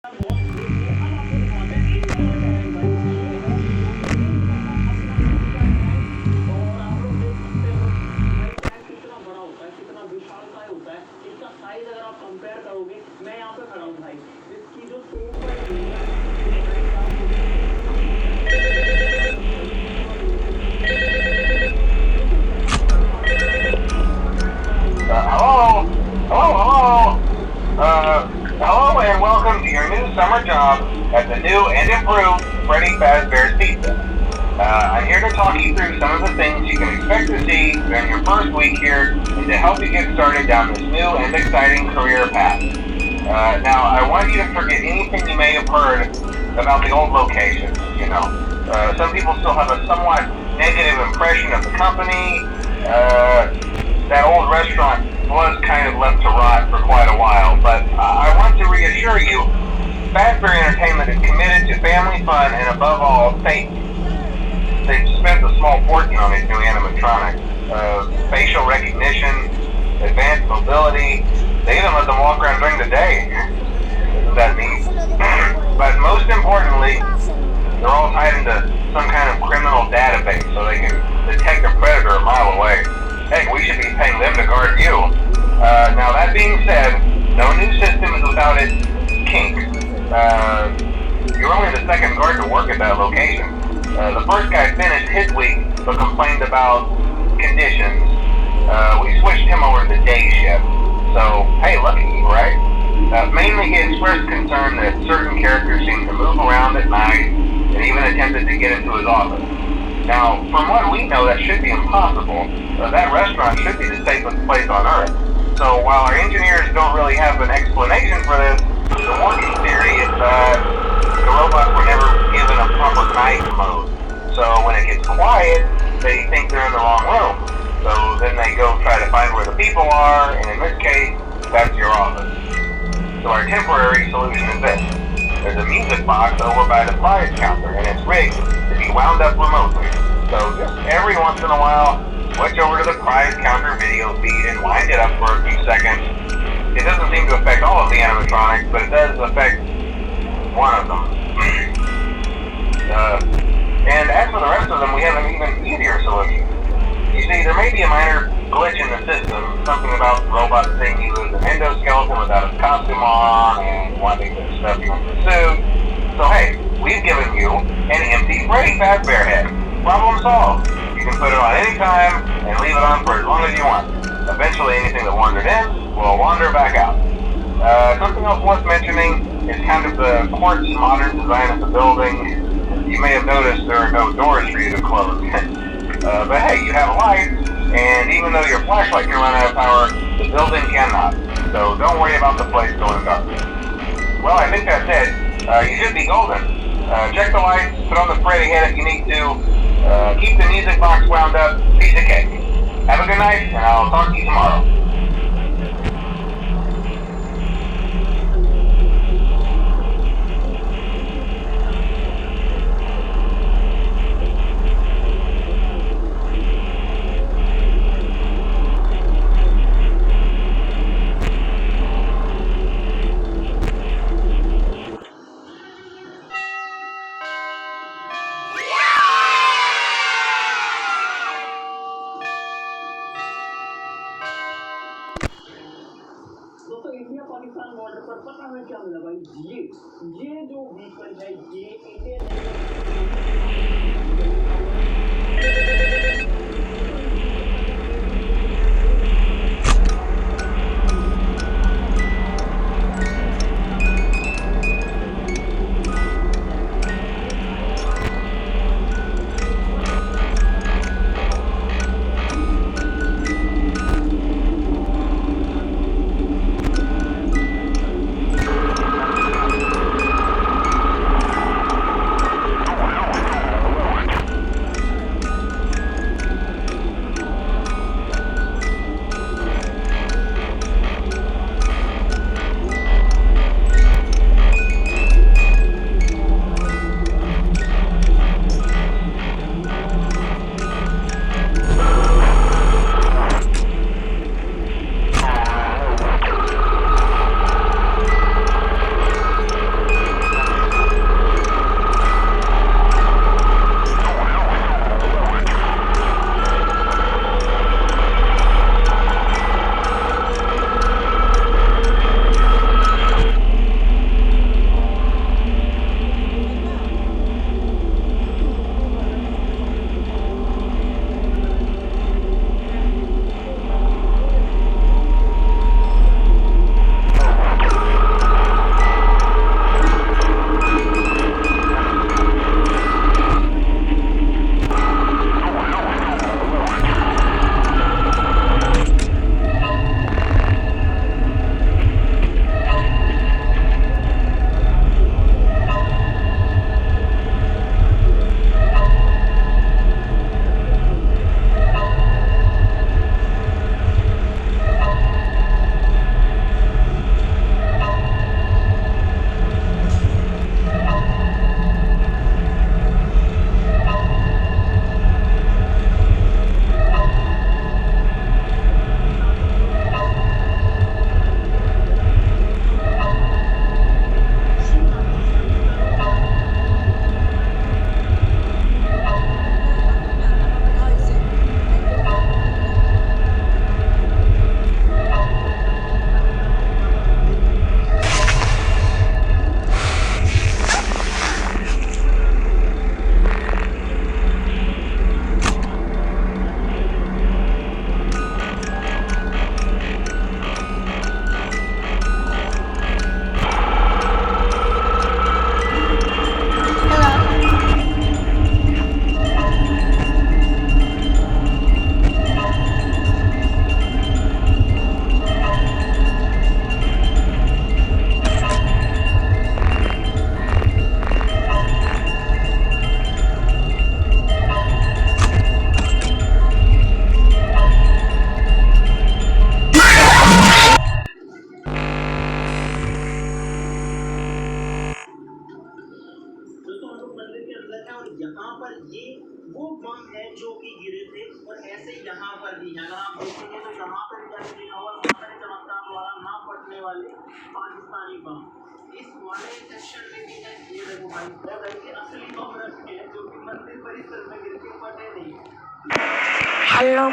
Hello? Hello? Hello and welcome to your new summer job at the new and improved Freddy Fazbear's Pizza. I'm here to talk you through some of the things you can expect to see during your first week here and to help you get started down this new and exciting career path. Now, I want you to forget anything you may have heard about the old location. Some people still have a somewhat negative impression of the company. That old restaurant was kind of left to rot for quite a while, but I want to reassure you, Fazbear Entertainment is committed to family fun and above all, safety. They've spent a small fortune on these new animatronics. Facial recognition, advanced mobility, they even let them walk around during the day. Isn't that neat? But most importantly, they're all tied into some kind of criminal database so they can detect a predator a mile away. Heck, we should be paying them to guard you. Now that being said, no new system is without its kinks. You're only the second guard to work at that location. The first guy finished his week but complained about conditions. We switched him over to the day shift. So, hey, lucky you, right? Mainly he expressed concern that certain characters seemed to move around at night and even attempted to get into his office. Now, from what we know, that should be impossible. That restaurant should be the safest place on Earth. So while our engineers don't really have an explanation for this, the working theory is that the robots were never given a proper night mode. So when it gets quiet, they think they're in the wrong room. So then they go try to find where the people are, and in this case, that's your office. So our temporary solution is this. There's a music box over by the prize counter, and it's rigged to be wound up remotely. So just every once in a while, switch over to the prize counter video feed and wind it up for a few seconds. It doesn't seem to affect all of the animatronics, but it does affect one of them. And as for the rest of them, we have an even easier solution. You see, there may be a minor glitch in the system, something about the robot saying he was an endoskeleton without his costume on and wanting to stuff you in the suit. So hey, we've given you an empty Freddy Fazbear head. Problem solved. You can put it on any time and leave it on for as long as you want. Eventually anything that wandered in will wander back out. Something else worth mentioning is kind of the quartz modern design of the building. You may have noticed there are no doors for you to close. But hey, you have a light, and even though your flashlight can run out of power, the building cannot. So don't worry about the place going dark. Well, I think that's it. You should be golden. Check the lights, put on the Freddy head if you need to. Keep the music box wound up, piece of cake. Have a good night, and I'll talk to you tomorrow. दोस्तों India Pakistan border पर पता है क्या मिला भाई ये जो vehicle है ये इंडियन हैं जो कि गिरे थे, और ऐसे यहाँ पर भी है। अगर आप देखेंगे तो यहाँ पर भी जाके लिखा हुआ माता चमत्कार द्वारा ना फटने वाले पाकिस्तानी बम। इस वाले सेक्शन में भी है, ये देखो भाई, के असली बम रखे हैं जो कि मंदिर परिसर में गिर के फटे नहीं। हेलो